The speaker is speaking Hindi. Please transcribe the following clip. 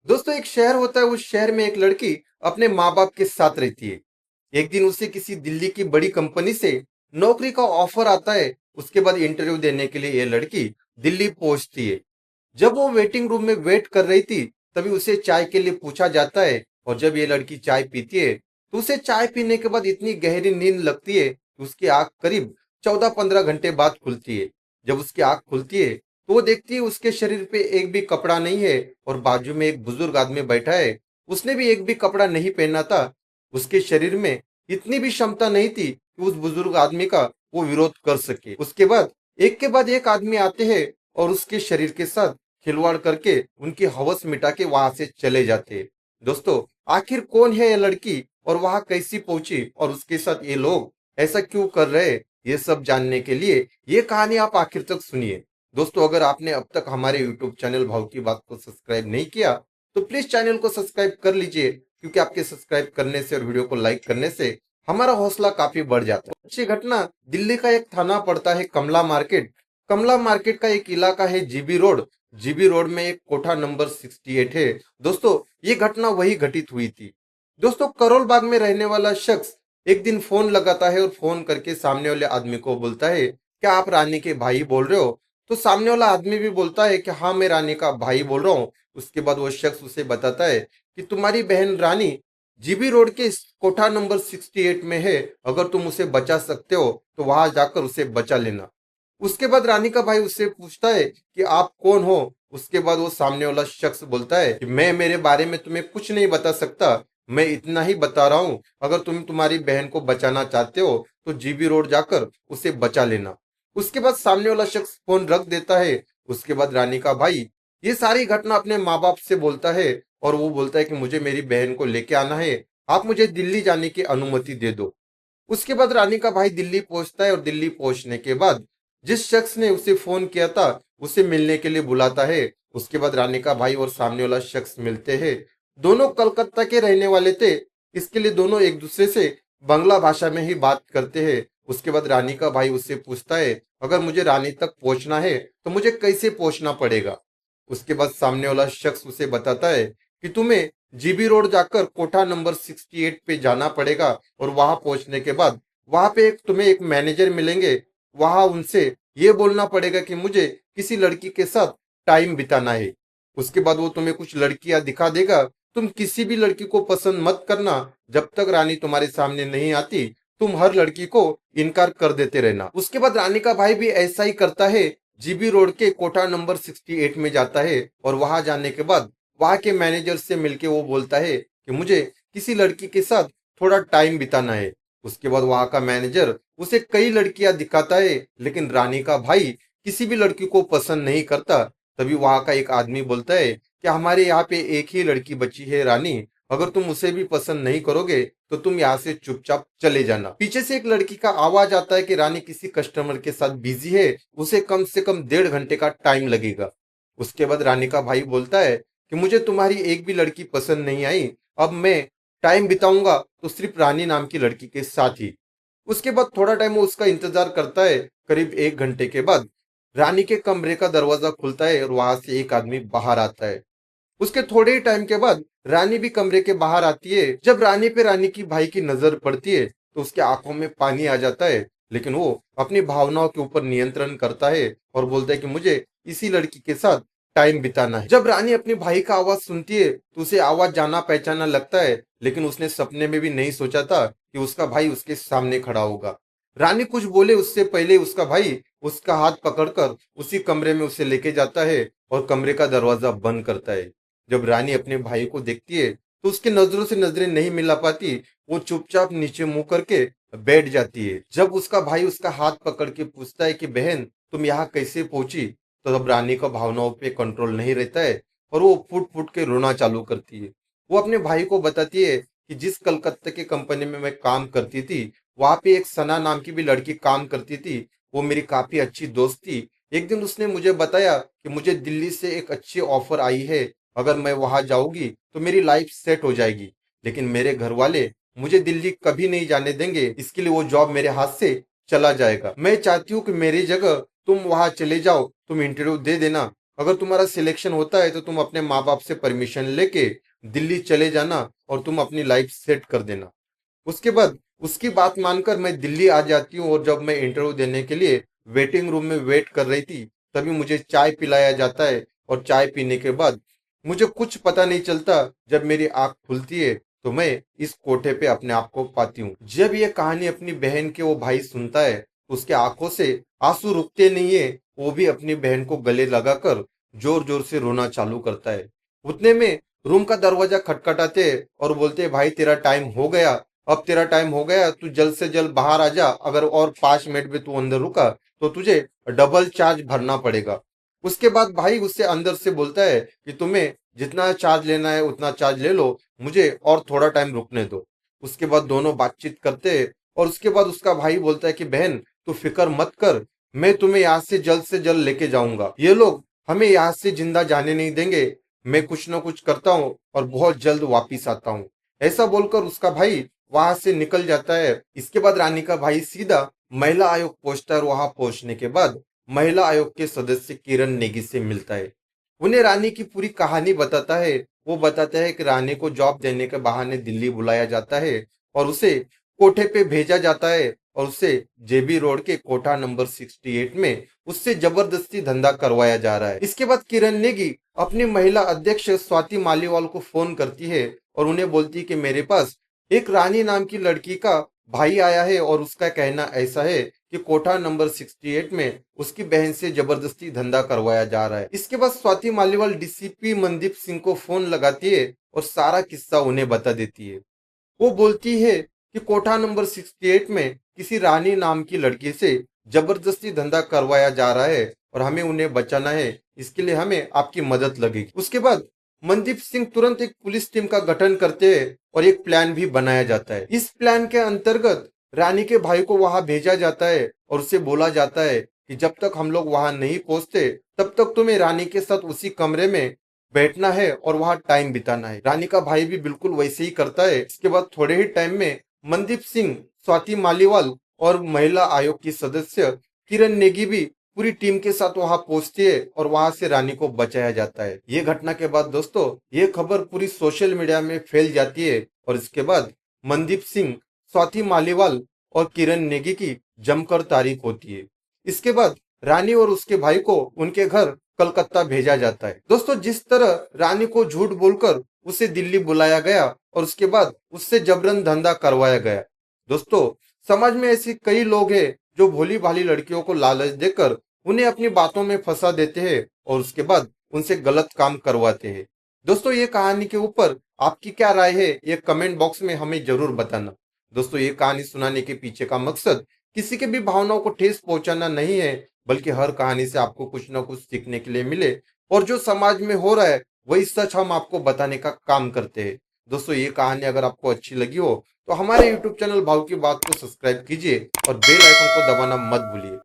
दोस्तों, एक शहर होता है। उस शहर में एक लड़की अपने माँ बाप के साथ रहती है। एक दिन उसे किसी दिल्ली की बड़ी कंपनी से नौकरी का ऑफर आता है। उसके बाद इंटरव्यू देने के लिए ये लड़की दिल्ली पहुंचती है। जब वो वेटिंग रूम में वेट कर रही थी, तभी उसे चाय के लिए पूछा जाता है। और जब ये लड़की चाय पीती है, तो उसे चाय पीने के बाद इतनी गहरी नींद लगती है कि उसकी आंख करीब 14-15 घंटे बाद खुलती है। जब उसकी आंख खुलती है, तो वो देखती है उसके शरीर पे एक भी कपड़ा नहीं है। और बाजू में एक बुजुर्ग आदमी बैठा है, उसने भी एक भी कपड़ा नहीं पहना था। उसके शरीर में इतनी भी क्षमता नहीं थी कि उस बुजुर्ग आदमी का वो विरोध कर सके। उसके बाद एक के बाद एक आदमी आते हैं और उसके शरीर के साथ खिलवाड़ करके उनकी हवस मिटा के वहां से चले जाते हैं। दोस्तों, आखिर कौन है ये लड़की और वहां कैसी पहुंची और उसके साथ ये लोग ऐसा क्यों कर रहे हैं, ये सब जानने के लिए ये कहानी आप आखिर तक सुनिए। दोस्तों, अगर आपने अब तक हमारे यूट्यूब चैनल भाव की बात को सब्सक्राइब नहीं किया, तो प्लीज चैनल को सब्सक्राइब कर लीजिए, क्योंकि आपके सब्सक्राइब करने से और वीडियो को लाइक करने से हमारा हौसला काफी बढ़ जाता है। अच्छी घटना दिल्ली का एक थाना पड़ता है कमला मार्केट। कमला मार्केट का एक इलाका है जीबी रोड। जीबी रोड में एक कोठा नंबर 68 है। दोस्तों, ये घटना वही घटित हुई थी। दोस्तों, करोल बाग में रहने वाला शख्स एक दिन फोन लगाता है और फोन करके सामने वाले आदमी को बोलता है, क्या आप रानी के भाई बोल रहे हो? तो सामने वाला आदमी भी बोलता है कि हाँ, मैं रानी का भाई बोल रहा हूँ। उसके बाद वो शख्स उसे बताता है कि तुम्हारी बहन रानी जीबी रोड के इस कोठा नंबर 68 में है। अगर तुम उसे बचा सकते हो तो वहां जाकर उसे बचा लेना। उसके बाद रानी का भाई उससे पूछता है कि आप कौन हो? उसके बाद वो सामने वाला शख्स बोलता है कि मैं मेरे बारे में तुम्हें कुछ नहीं बता सकता, मैं इतना ही बता रहा हूँ, अगर तुम तुम्हारी बहन को बचाना चाहते हो तो जीबी रोड जाकर उसे बचा लेना। उसके बाद सामने वाला शख्स फोन रख देता है। उसके बाद रानी का भाई ये सारी घटना अपने माँ बाप से बोलता है और वो बोलता है कि मुझे मेरी बहन को लेके आना है, आप मुझे दिल्ली जाने की अनुमति दे दो। उसके बाद रानी का भाई दिल्ली पहुंचता है और दिल्ली पहुंचने के बाद जिस शख्स ने उसे फोन किया था उसे मिलने के लिए बुलाता है। उसके बाद रानी का भाई और सामने वाला शख्स मिलते हैं। दोनों कलकत्ता के रहने वाले थे, इसके लिए दोनों एक दूसरे से बांग्ला भाषा में ही बात करते हैं। उसके बाद रानी का भाई उससे पूछता है, अगर मुझे रानी तक पहुंचना है तो मुझे कैसे पहुंचना पड़ेगा? उसके बाद सामने वाला शख्स उसे बताता है कि तुम्हें जीबी रोड जाकर कोठा नंबर 68 पे जाना पड़ेगा। और वहां पहुंचने के बाद वहां पे तुम्हें एक मैनेजर मिलेंगे। वहां उनसे ये बोलना पड़ेगा कि मुझे किसी लड़की के साथ टाइम बिताना है। उसके बाद वो तुम्हें कुछ लड़कियां दिखा देगा। तुम किसी भी लड़की को पसंद मत करना। जब तक रानी तुम्हारे सामने नहीं आती, तुम हर लड़की को इनकार कर देते रहना। उसके बाद रानी का भाई भी ऐसा ही करता है। जीबी रोड के कोठा नंबर 68 में जाता है और वहां जाने के बाद वहां के मैनेजर से मिलके वो बोलता है कि मुझे किसी लड़की के साथ थोड़ा टाइम बिताना है। उसके बाद वहां का मैनेजर उसे कई लड़कियां दिखाता है, लेकिन रानी का भाई किसी भी लड़की को पसंद नहीं करता। तभी वहां का एक आदमी बोलता है कि हमारे यहाँ पे एक ही लड़की बची है रानी, अगर तुम उसे भी पसंद नहीं करोगे तो तुम यहाँ से चुपचाप चले जाना। पीछे से एक लड़की का आवाज आता है कि रानी किसी कस्टमर के साथ बिजी है, उसे कम से कम 1.5 घंटे का टाइम लगेगा। उसके बाद रानी का भाई बोलता है कि मुझे तुम्हारी एक भी लड़की पसंद नहीं आई, अब मैं टाइम बिताऊंगा तो सिर्फ रानी नाम की लड़की के साथ ही। उसके बाद थोड़ा टाइम वो उसका इंतजार करता है। करीब 1 घंटे के बाद रानी के कमरे का दरवाजा खुलता है और वहां से एक आदमी बाहर आता है। उसके थोड़े ही टाइम के बाद रानी भी कमरे के बाहर आती है। जब रानी पे रानी की भाई की नजर पड़ती है तो उसके आंखों में पानी आ जाता है, लेकिन वो अपनी भावनाओं के ऊपर नियंत्रण करता है और बोलता है कि मुझे इसी लड़की के साथ टाइम बिताना है। जब रानी अपने भाई का आवाज सुनती है तो उसे आवाज जाना पहचाना लगता है, लेकिन उसने सपने में भी नहीं सोचा था कि उसका भाई उसके सामने खड़ा होगा। रानी कुछ बोले उससे पहले उसका भाई उसका हाथ पकड़कर उसी कमरे में उसे लेके जाता है और कमरे का दरवाजा बंद करता है। जब रानी अपने भाई को देखती है तो उसकी नजरों से नजरें नहीं मिला पाती। वो चुपचाप नीचे मुंह करके बैठ जाती है। जब उसका भाई उसका हाथ पकड़ के पूछता है कि बहन तुम यहाँ कैसे पहुंची, तो तब रानी का भावनाओं पे कंट्रोल नहीं रहता है और वो फुट फुट के रोना चालू करती है। वो अपने भाई को बताती है कि जिस कलकत्ता की कंपनी में मैं काम करती थी, वहां पे एक सना नाम की भी लड़की काम करती थी। वो मेरी काफी अच्छी दोस्त थी। एक दिन उसने मुझे बताया कि मुझे दिल्ली से एक अच्छी ऑफर आई है, अगर मैं वहां जाऊंगी तो मेरी लाइफ सेट हो जाएगी। लेकिन मेरे घर वाले मुझे दिल्ली कभी नहीं जाने देंगे, इसके लिए वो जॉब मेरे हाथ से चला जाएगा। मैं चाहती हूँ कि मेरी जगह तुम वहां चले जाओ, तुम इंटरव्यू दे देना, अगर तुम्हारा सिलेक्शन होता है तो तुम अपने माँ बाप से परमिशन लेके दिल्ली चले जाना और तुम अपनी लाइफ सेट कर देना। उसके बाद उसकी बात मानकर मैं दिल्ली आ जाती हूँ और जब मैं इंटरव्यू देने के लिए वेटिंग रूम में वेट कर रही थी, तभी मुझे चाय पिलाया जाता है और चाय पीने के बाद मुझे कुछ पता नहीं चलता। जब मेरी आंख खुलती है तो मैं इस कोठे पे अपने आप को पाती हूँ। जब ये कहानी अपनी बहन के वो भाई सुनता है तो उसके आंखों से आंसू रुकते नहीं है। वो भी अपनी बहन को गले लगाकर जोर जोर से रोना चालू करता है। उतने में रूम का दरवाजा खटखटाते हैं और बोलते हैं, भाई तेरा टाइम हो गया, अब तेरा टाइम हो गया, तू जल्द से जल्द बाहर आ जा। अगर और 5 मिनट में तू अंदर रुका तो तुझे डबल चार्ज भरना पड़ेगा। उसके बाद भाई उससे अंदर से बोलता है कि तुम्हें जितना चार्ज लेना है उतना चार्ज ले लो, मुझे और थोड़ा टाइम रुकने दो। उसके बाद दोनों बातचीत करते हैं और उसके बाद उसका भाई बोलता है कि बहन तू फिक्र मत कर, मैं तुम्हें यहाँ से जल्द लेके जाऊंगा। ये लोग हमें यहाँ से जिंदा जाने नहीं देंगे, मैं कुछ ना कुछ करता हूँ और बहुत जल्द वापिस आता हूँ। ऐसा बोलकर उसका भाई वहां से निकल जाता है। इसके बाद रानी का भाई सीधा महिला आयोग पहुंचता है और वहां पहुंचने के बाद महिला आयोग के सदस्य किरण नेगी से मिलता है। उन्हें रानी की पूरी कहानी बताता है। वो बताता है कि रानी को जॉब देने के बहाने दिल्ली बुलाया जाता है और उसे कोठे पे भेजा जाता है और उसे जेबी रोड के कोठा नंबर 68 में उससे जबरदस्ती धंधा करवाया जा रहा है। इसके बाद किरण नेगी अपनी महिला अध्यक्ष स्वाति मालीवाल को फोन करती है और उन्हें बोलती है कि मेरे पास एक रानी नाम की लड़की का भाई आया है और उसका कहना ऐसा है कि कोठा नंबर 68 में उसकी बहन से जबरदस्ती धंधा करवाया जा रहा है। इसके बाद स्वाति मालीवाल डीसीपी मनदीप सिंह को फोन लगाती है और सारा किस्सा उन्हें बता देती है। वो बोलती है कि कोठा नंबर 68 में किसी रानी नाम की लड़की से जबरदस्ती धंधा करवाया जा रहा है और हमें उन्हें बचाना है, इसके लिए हमें आपकी मदद लगेगी। उसके बाद मनदीप सिंह तुरंत एक पुलिस टीम का गठन करते हैं और एक प्लान भी बनाया जाता है। इस प्लान के अंतर्गत रानी के भाई को वहां भेजा जाता है और उसे बोला जाता है कि जब तक हम लोग वहां नहीं पहुंचते तब तक तुम्हें रानी के साथ उसी कमरे में बैठना है और वहां टाइम बिताना है। रानी का भाई भी बिल्कुल वैसे ही करता है। इसके बाद थोड़े ही टाइम में मनदीप सिंह, स्वाति मालीवाल और महिला आयोग की सदस्य किरण नेगी भी पूरी टीम के साथ वहां पहुंचती है और वहां से रानी को बचाया जाता है। ये घटना के बाद दोस्तों ये खबर पूरी सोशल मीडिया में फैल जाती है और इसके बाद मनदीप सिंह, स्वाति मालीवाल और किरण नेगी की जमकर तारीफ होती है। इसके बाद रानी और उसके भाई को उनके घर कलकत्ता भेजा जाता है। दोस्तों जिस तरह रानी को झूठ बोलकर उसे दिल्ली बुलाया गया और उसके बाद उससे जबरन धंधा करवाया गया। दोस्तों समाज में ऐसे कई लोग हैं जो भोली भाली लड़कियों को लालच देकर उन्हें अपनी बातों में फंसा देते हैं और उसके बाद उनसे गलत काम करवाते हैं। दोस्तों ये कहानी के ऊपर आपकी क्या राय है, ये कमेंट बॉक्स में हमें जरूर बताना। दोस्तों ये कहानी सुनाने के पीछे का मकसद किसी के भी भावनाओं को ठेस पहुंचाना नहीं है, बल्कि हर कहानी से आपको कुछ ना कुछ सीखने के लिए मिले और जो समाज में हो रहा है वही सच हम आपको बताने का काम करते हैं। दोस्तों ये कहानी अगर आपको अच्छी लगी हो तो हमारे YouTube चैनल भाव की बात को सब्सक्राइब कीजिए और बेल आइकन को दबाना मत भूलिए।